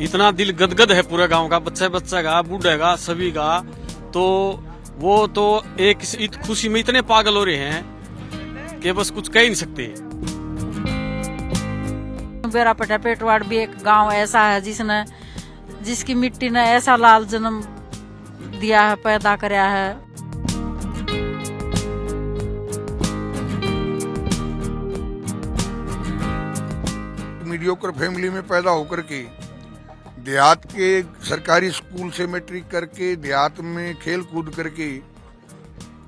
इतना दिल गदगद है पूरे गांव का, बच्चा बच्चा का, बूढ़े का, सभी का। तो वो तो एक खुशी में इतने पागल हो रहे हैं कि बस कुछ कह ही नहीं सकते। बेरापटा पेटवाड़ भी एक गांव ऐसा है जिसकी मिट्टी ने ऐसा लाल जन्म दिया है, पैदा कराया है। मीडियोकर फैमिली में पैदा होकर के देहात के सरकारी स्कूल से मैट्रिक करके देहात में खेल कूद करके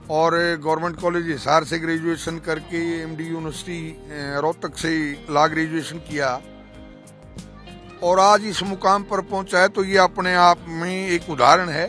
और गवर्नमेंट कॉलेज हिसार से ग्रेजुएशन करके एमडी यूनिवर्सिटी रोहतक से लॉ ग्रेजुएशन किया और आज इस मुकाम पर पहुंचा है, तो ये अपने आप में एक उदाहरण है।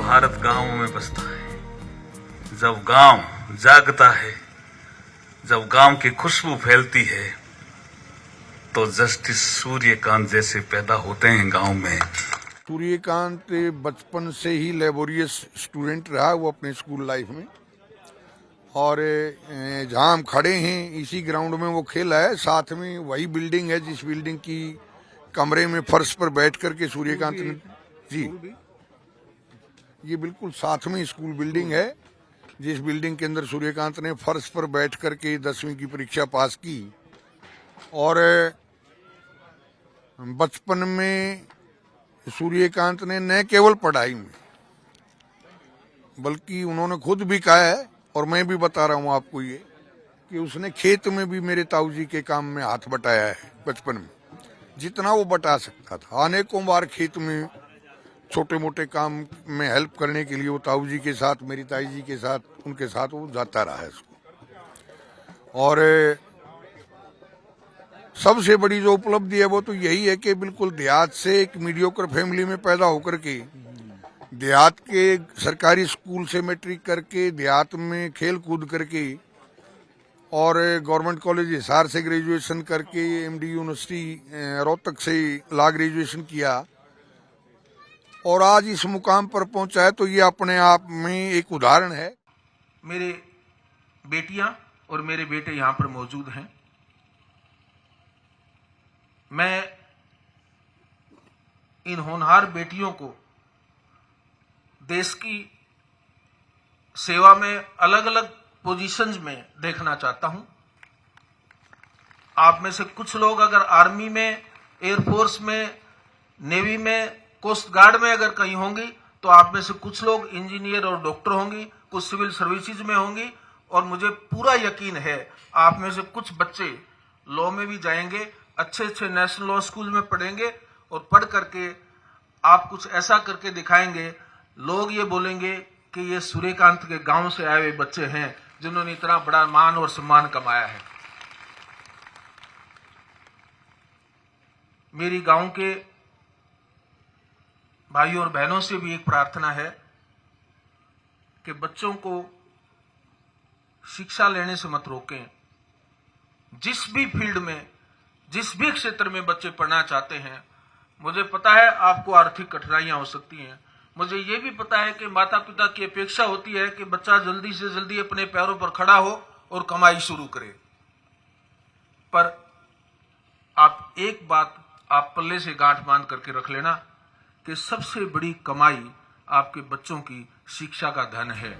भारत गांवों में बसता है। जब गांव जागता है, जब गांव की खुशबू फैलती है, तो जस्टिस सूर्यकांत जैसे पैदा होते हैं गांव में। सूर्यकांत बचपन से ही लेबोरियस स्टूडेंट रहा वो अपने स्कूल लाइफ में, और जहां हम खड़े हैं इसी ग्राउंड में वो खेला है। साथ में वही बिल्डिंग है जिस बिल्डिंग की कमरे में फर्श पर बैठ करके सूर्यकांत ने जी ये बिल्कुल साथ में स्कूल बिल्डिंग है जिस बिल्डिंग के अंदर सूर्यकांत ने फर्श पर बैठ करके 10वीं की परीक्षा पास की। और बचपन में सूर्यकांत ने न केवल पढ़ाई में बल्कि उन्होंने खुद भी कहा है, और मैं भी बता रहा हूं आपको ये, कि उसने खेत में भी मेरे ताऊजी के काम में हाथ बटाया है। बचपन में जितना वो बटा सकता था, अनेकों बार खेत में छोटे मोटे काम में हेल्प करने के लिए वो ताऊजी के साथ, मेरी ताई जी के साथ, उनके साथ वो जाता रहा है इसको। और सबसे बड़ी जो उपलब्धि है वो तो यही है कि बिल्कुल देहात से एक मीडियोकर फैमिली में पैदा होकर के देहात के सरकारी स्कूल से मैट्रिक करके देहात में खेल कूद करके और गवर्नमेंट कॉलेज हिसार से ग्रेजुएशन करके एमडी यूनिवर्सिटी रोहतक से लॉ ग्रेजुएशन किया और आज इस मुकाम पर पहुंचा है, तो ये अपने आप में एक उदाहरण है। मेरे बेटियां और मेरे बेटे यहां पर मौजूद हैं। मैं इन होनहार बेटियों को देश की सेवा में अलग अलग पोजीशंस में देखना चाहता हूं। आप में से कुछ लोग अगर आर्मी में, एयरफोर्स में, नेवी में, कोस्ट गार्ड में अगर कहीं होंगी, तो आप में से कुछ लोग इंजीनियर और डॉक्टर होंगी, कुछ सिविल सर्विसेज में होंगी, और मुझे पूरा यकीन है आप में से कुछ बच्चे लॉ में भी जाएंगे, अच्छे अच्छे नेशनल लॉ स्कूल में पढ़ेंगे और पढ़ करके आप कुछ ऐसा करके दिखाएंगे, लोग ये बोलेंगे कि ये सूर्यकांत के गांव से आए हुए बच्चे हैं जिन्होंने इतना बड़ा मान और सम्मान कमाया है। मेरी गांव के भाइयों और बहनों से भी एक प्रार्थना है कि बच्चों को शिक्षा लेने से मत रोकें। जिस भी फील्ड में, जिस भी क्षेत्र में बच्चे पढ़ना चाहते हैं, मुझे पता है आपको आर्थिक कठिनाइयां हो सकती हैं, मुझे ये भी पता है कि माता पिता की अपेक्षा होती है कि बच्चा जल्दी से जल्दी अपने पैरों पर खड़ा हो और कमाई शुरू करे। पर आप एक बात आप पल्ले से गांठ बांध करके रख लेना कि सबसे बड़ी कमाई आपके बच्चों की शिक्षा का धन है।